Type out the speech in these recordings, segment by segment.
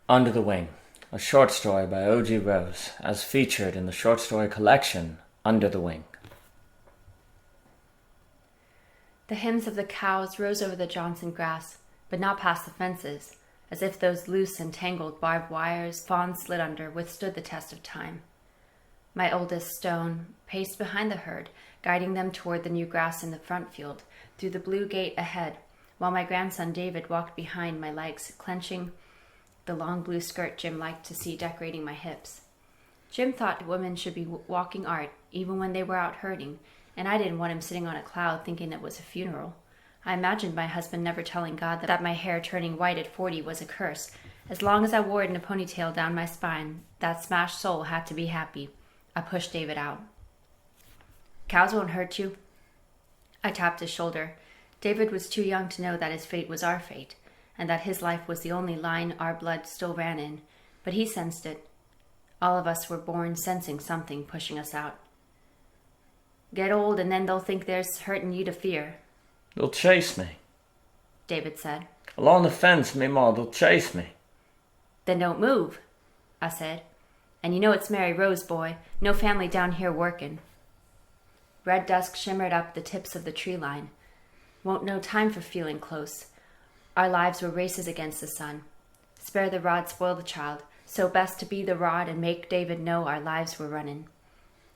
Under the Wing, a short story by O.G. Rose, as featured in the short story collection Under the Wing. The hymns of the cows rose over the Johnson grass, but not past the fences, as if those loose and tangled barbed wires fawns slid under withstood the test of time. My oldest, Stone, paced behind the herd, guiding them toward the new grass in the front field, through the blue gate ahead, while my grandson David walked behind my legs, clenching the long blue skirt Jim liked to see decorating my hips. Jim thought women should be walking art, even when they were out herding, and I didn't want him sitting on a cloud thinking it was a funeral. I imagined my husband never telling God that my hair turning white at 40 was a curse. As long as I wore it in a ponytail down my spine, that smashed soul had to be happy. I pushed David out. Cows won't hurt you. I tapped his shoulder. David was too young to know that his fate was our fate, and that his life was the only line our blood still ran in, but he sensed it. All of us were born sensing something pushing us out. Get old and then they'll think there's hurting you to fear. They'll chase me, David said. Along the fence, me ma, they'll chase me. Then don't move, I said. And you know it's Mary Rose, boy. No family down here working. Red dusk shimmered up the tips of the tree line. Won't no time for feeling close. Our lives were races against the sun. Spare the rod, spoil the child. So best to be the rod and make David know our lives were running.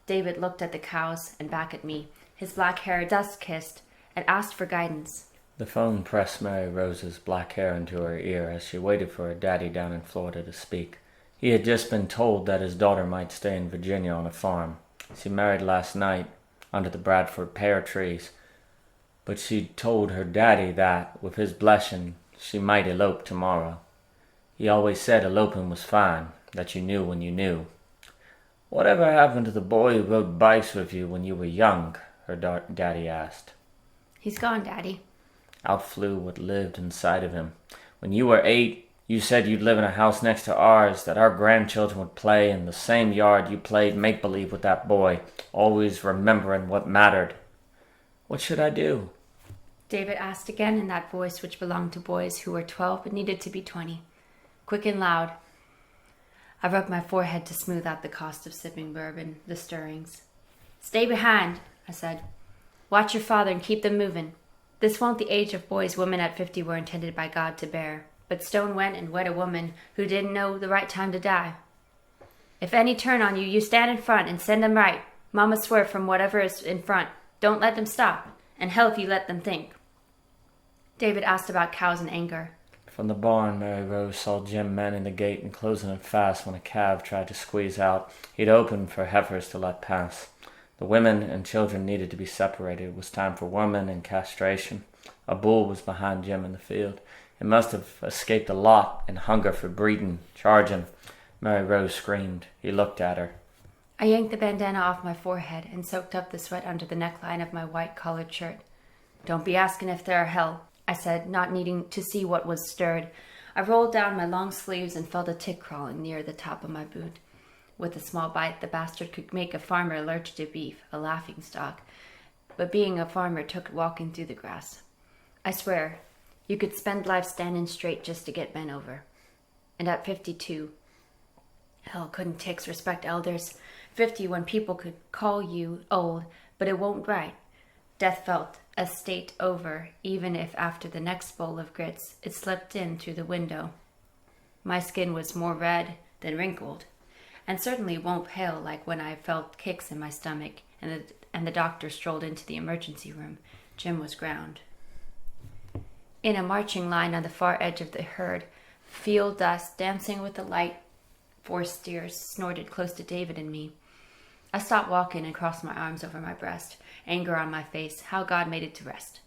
David looked at the cows and back at me, his black hair dust-kissed, and asked for guidance. The phone pressed Mary Rose's black hair into her ear as she waited for her daddy down in Florida to speak. He had just been told that his daughter might stay in Virginia on a farm. She married last night under the Bradford pear trees, but she told her daddy that, with his blessing, she might elope tomorrow. He always said eloping was fine, that you knew when you knew. Whatever happened to the boy who rode bikes with you when you were young? Her daddy asked. He's gone, Daddy. Out flew what lived inside of him. When you were 8, you said you'd live in a house next to ours, that our grandchildren would play in the same yard you played make-believe with that boy, always remembering what mattered. What should I do? David asked again in that voice which belonged to boys who were 12 but needed to be 20. Quick and loud. I rubbed my forehead to smooth out the cost of sipping bourbon, the stirrings. Stay behind, I said. Watch your father and keep them moving. This won't the age of boys women at 50 were intended by God to bear. But Stone went and wed a woman who didn't know the right time to die. If any turn on you, you stand in front and send them right. Mama swear from whatever is in front. Don't let them stop. And hell if you let them think. David asked about cows in anger. From the barn, Mary Rose saw Jim manning the gate and closing it fast when a calf tried to squeeze out. He'd opened for heifers to let pass. The women and children needed to be separated. It was time for worming and castration. A bull was behind Jim in the field. It must have escaped a lot in hunger for breeding, charging. Mary Rose screamed. He looked at her. I yanked the bandana off my forehead and soaked up the sweat under the neckline of my white-collared shirt. Don't be asking if there are hell, I said, not needing to see what was stirred. I rolled down my long sleeves and felt a tick crawling near the top of my boot. With a small bite, the bastard could make a farmer allergic to beef, a laughingstock. But being a farmer took walking through the grass. I swear, you could spend life standing straight just to get bent over. And at 52, hell, couldn't ticks respect elders? 50 when people could call you old, but it won't right. Death felt a state over, even if after the next bowl of grits it slipped in through the window. My skin was more red than wrinkled, and certainly won't pale like when I felt kicks in my stomach and the doctor strolled into the emergency room. Jim was ground. In a marching line on the far edge of the herd, field dust dancing with the light, 4 steers snorted close to David and me. I stopped walking and crossed my arms over my breast, anger on my face, how God made it to rest.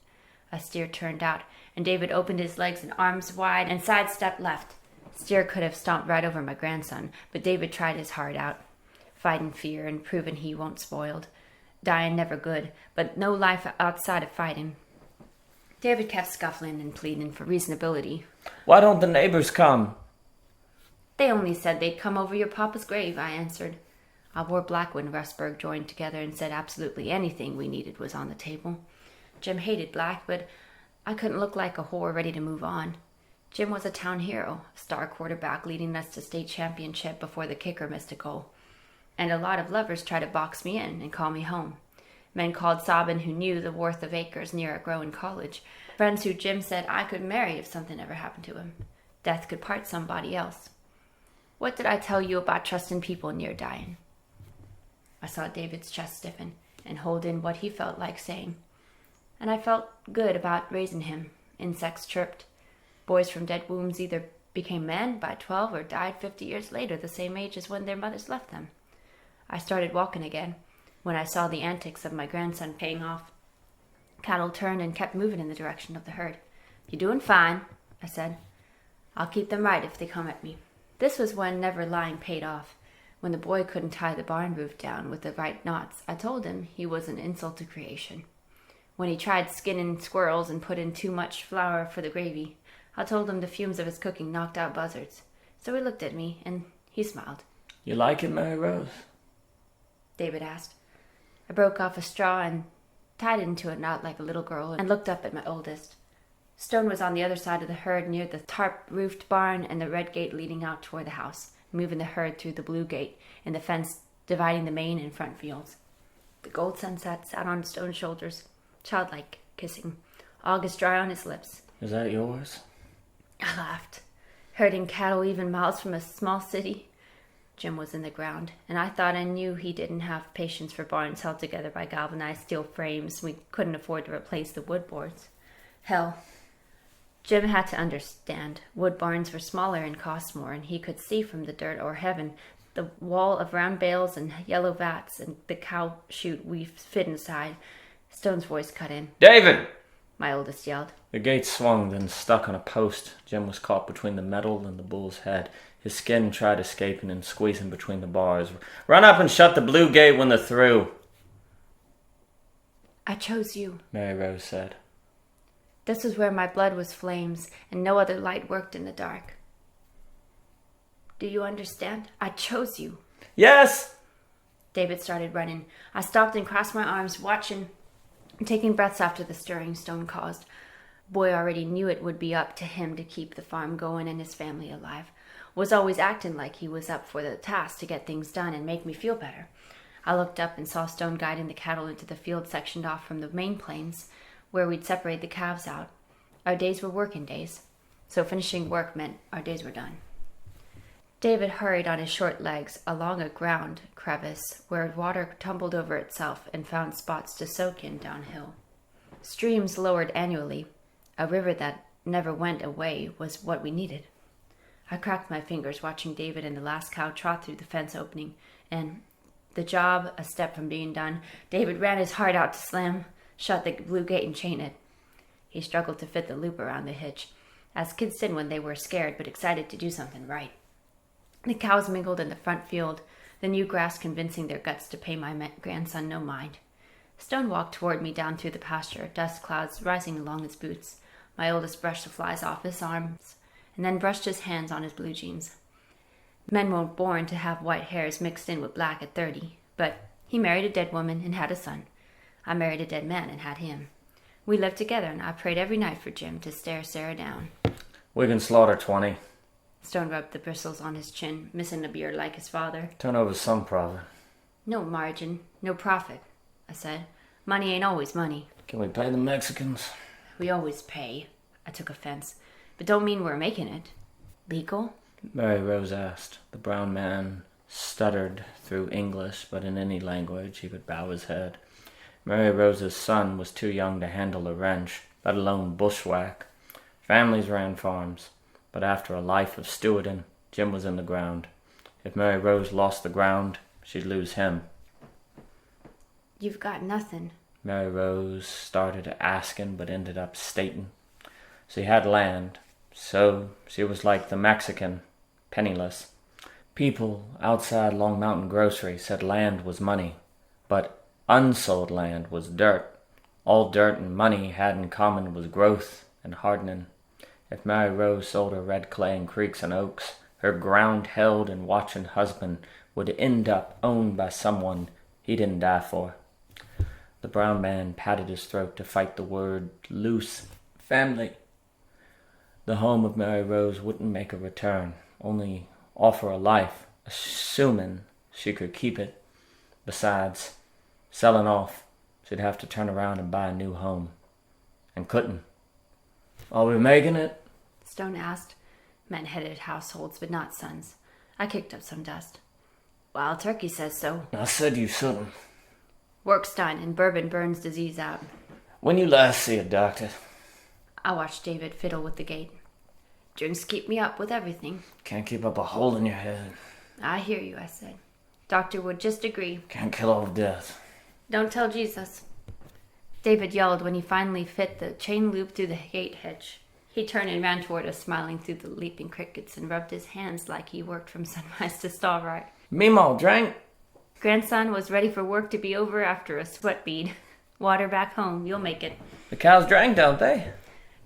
A steer turned out, and David opened his legs and arms wide and sidestepped left. Steer could have stomped right over my grandson, but David tried his heart out, fighting fear and proving he won't spoiled. Dying never good, but no life outside of fighting. David kept scuffling and pleading for reasonability. Why don't the neighbors come? They only said they'd come over your papa's grave, I answered. I wore black when Rustburg joined together and said absolutely anything we needed was on the table. Jim hated black, but I couldn't look like a whore ready to move on. Jim was a town hero, a star quarterback leading us to state championship before the kicker missed a goal. And a lot of lovers tried to box me in and call me home. Men called Sabin who knew the worth of acres near a growing college. Friends who Jim said I could marry if something ever happened to him. Death could part somebody else. What did I tell you about trusting people near dying? I saw David's chest stiffen and hold in what he felt like saying. And I felt good about raising him. Insects chirped. Boys from dead wombs either became men by 12 or died 50 years later, the same age as when their mothers left them. I started walking again when I saw the antics of my grandson paying off. Cattle turned and kept moving in the direction of the herd. "You're doing fine," I said. "I'll keep them right if they come at me." This was when never lying paid off. When the boy couldn't tie the barn roof down with the right knots, I told him he was an insult to creation. When he tried skinning squirrels and put in too much flour for the gravy, I told him the fumes of his cooking knocked out buzzards. So he looked at me and he smiled. "You like it, Mary Rose?" David asked. I broke off a straw and tied it into a knot like a little girl and looked up at my oldest. Stone was on the other side of the herd near the tarp-roofed barn and the red gate leading out toward the house, moving the herd through the blue gate and the fence dividing the main and front fields. The gold sunset sat on Stone's shoulders, childlike, kissing, August dry on his lips. "Is that yours?" I laughed. Herding cattle even miles from a small city. Jim was in the ground, and I thought I knew he didn't have patience for barns held together by galvanized steel frames. We couldn't afford to replace the wood boards. Hell, Jim had to understand. Wood barns were smaller and cost more, and he could see from the dirt or heaven the wall of round bales and yellow vats and the cow chute we fit inside. Stone's voice cut in. "David!" My oldest yelled. The gate swung, then stuck on a post. Jim was caught between the metal and the bull's head. His skin tried escaping and squeezing between the bars. "Run up and shut the blue gate when they're through." I chose you, Mary Rose said. This was where my blood was flames, and no other light worked in the dark. Do you understand? I chose you. "Yes!" David started running. I stopped and crossed my arms, watching, taking breaths after the stirring Stone caused. Boy already knew it would be up to him to keep the farm going and his family alive. Was always acting like he was up for the task to get things done and make me feel better. I looked up and saw Stone guiding the cattle into the field sectioned off from the main plains, where we'd separate the calves out. Our days were working days, so finishing work meant our days were done. David hurried on his short legs along a ground crevice where water tumbled over itself and found spots to soak in downhill. Streams lowered annually. A river that never went away was what we needed. I cracked my fingers watching David and the last cow trot through the fence opening, and the job a step from being done, David ran his heart out to slam shut the blue gate and chain it. He struggled to fit the loop around the hitch, as kids did when they were scared but excited to do something right. The cows mingled in the front field, the new grass convincing their guts to pay my grandson no mind. Stone walked toward me down through the pasture, dust clouds rising along his boots. My oldest brushed the flies off his arms, and then brushed his hands on his blue jeans. Men weren't born to have white hairs mixed in with black at 30, but he married a dead woman and had a son. I married a dead man and had him. We lived together, and I prayed every night for Jim to stare Sarah down. "We can slaughter 20. Stone rubbed the bristles on his chin, missing a beard like his father. "Turn over some profit." No margin, no profit, I said. Money ain't always money. "Can we pay the Mexicans?" We always pay. I took offense. But don't mean we're making it. Legal? Mary Rose asked. The brown man stuttered through English, but in any language he could bow his head. Mary Rose's son was too young to handle a wrench, let alone bushwhack. Families ran farms, but after a life of stewarding, Jim was in the ground. If Mary Rose lost the ground, she'd lose him. You've got nothing. Mary Rose started asking, but ended up stating. She had land, so she was like the Mexican, penniless. People outside Long Mountain Grocery said land was money, but unsold land was dirt. All dirt and money had in common was growth and hardening. If Mary Rose sold her red clay in creeks and oaks, her ground-held and watching husband would end up owned by someone he didn't die for. The brown man patted his throat to fight the word loose. "Family." The home of Mary Rose wouldn't make a return, only offer a life, assuming she could keep it. Besides, selling off, she'd have to turn around and buy a new home. And couldn't. Are we making it? Stone asked. Men headed households, but not sons. I kicked up some dust. Wild Turkey says so. I said you shouldn't. Work's done, and bourbon burns disease out. When you last see a doctor? I watched David fiddle with the gate. Drinks keep me up with everything. Can't keep up a hole in your head. I hear you, I said. Doctor would just agree. Can't kill off death. Don't tell Jesus. David yelled when he finally fit the chain loop through the gate hitch. He turned and ran toward us, smiling through the leaping crickets, and rubbed his hands like he worked from sunrise to starlight. Meemaw drank. Grandson was ready for work to be over after a sweat bead. Water back home, you'll make it. The cows drank, don't they?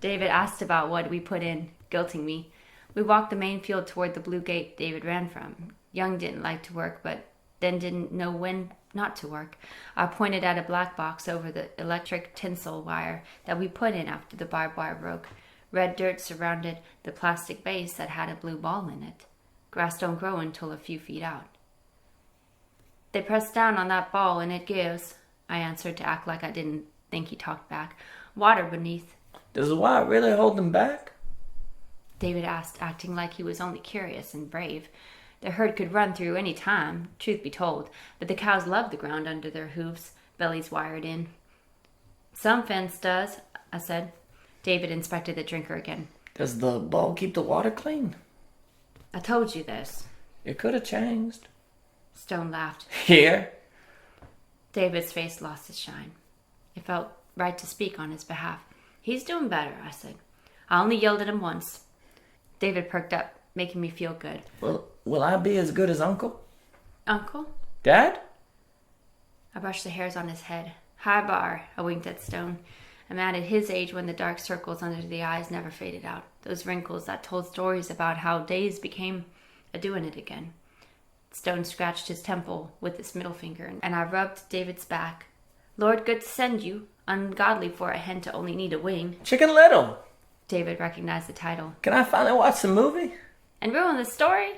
David asked about what we put in, guilting me. We walked the main field toward the blue gate David ran from. Young didn't like to work, but then didn't know when not to work. I pointed at a black box over the electric tinsel wire that we put in after the barbed wire broke. Red dirt surrounded the plastic base that had a blue ball in it. Grass don't grow until a few feet out. They press down on that ball and it gives, I answered to act like I didn't think he talked back. Water beneath. Does the wire really hold them back? David asked, acting like he was only curious and brave. The herd could run through any time, truth be told, but the cows loved the ground under their hooves, bellies wired in. Some fence does, I said. David inspected the drinker again. Does the ball keep the water clean? I told you this. It could have changed. Stone laughed. Here? David's face lost its shine. It felt right to speak on his behalf. He's doing better, I said. I only yelled at him once. David perked up, making me feel good. Well, will I be as good as Uncle? Uncle? Dad? I brushed the hairs on his head. High bar, I winked at Stone. A man at his age when the dark circles under the eyes never faded out. Those wrinkles that told stories about how days became a doing it again. Stone scratched his temple with his middle finger, and I rubbed David's back. Lord, good to send you. Ungodly for a hen to only need a wing. Chicken Little. David recognized the title. Can I finally watch the movie? And ruin the story?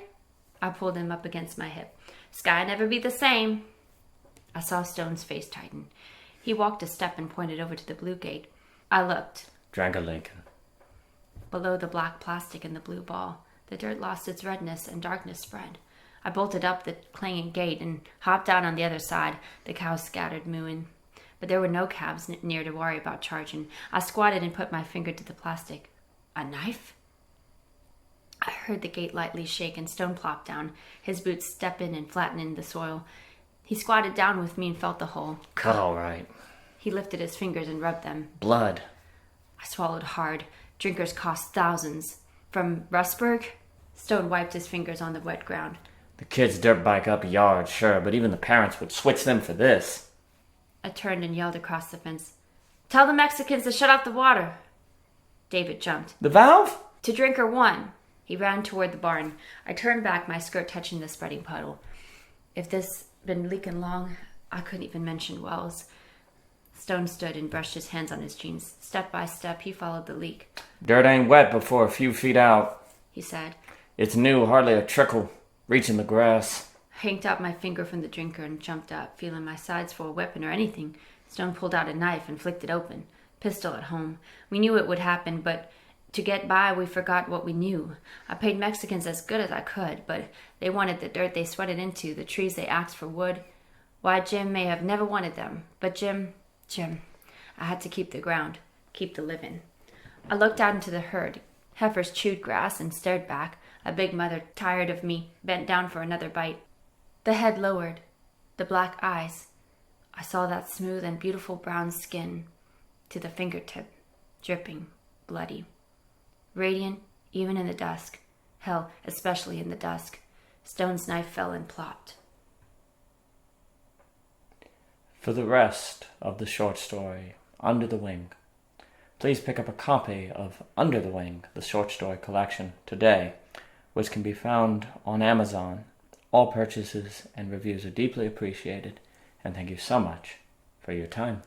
I pulled him up against my hip. Sky never be the same. I saw Stone's face tighten. He walked a step and pointed over to the blue gate. I looked. Drank a Lincoln. Below the black plastic and the blue ball, the dirt lost its redness and darkness spread. I bolted up the clanging gate and hopped out on the other side. The cows scattered, mooing. But there were no calves near to worry about charging. I squatted and put my finger to the plastic. A knife? I heard the gate lightly shake and Stone plop down, his boots step in and flatten in the soil. He squatted down with me and felt the hole. Cut all right. He lifted his fingers and rubbed them. Blood. I swallowed hard. Drinkers cost thousands. From Russburg? Stone wiped his fingers on the wet ground. The kids dirt bike up a yard, sure, but even the parents would switch them for this. I turned and yelled across the fence. Tell the Mexicans to shut off the water. David jumped. The valve? To drinker one. He ran toward the barn. I turned back, my skirt touching the spreading puddle. If this been leaking long, I couldn't even mention wells. Stone stood and brushed his hands on his jeans. Step by step, he followed the leak. Dirt ain't wet before a few feet out, he said. It's new, hardly a trickle, reaching the grass. I yanked out my finger from the drinker and jumped up, feeling my sides for a weapon or anything. Stone pulled out a knife and flicked it open. Pistol at home. We knew it would happen, but to get by, we forgot what we knew. I paid Mexicans as good as I could, but they wanted the dirt they sweated into, the trees they axed for wood. Why, Jim may have never wanted them, but Jim, I had to keep the ground, keep the living. I looked out into the herd. Heifers chewed grass and stared back. A big mother, tired of me, bent down for another bite. The head lowered, the black eyes. I saw that smooth and beautiful brown skin to the fingertip, dripping, bloody. Radiant, even in the dusk. Hell, especially in the dusk. Stone's knife fell and plopped. For the rest of the short story, Under the Wing, please pick up a copy of Under the Wing, the short story collection, today, which can be found on Amazon. All purchases and reviews are deeply appreciated, and thank you so much for your time.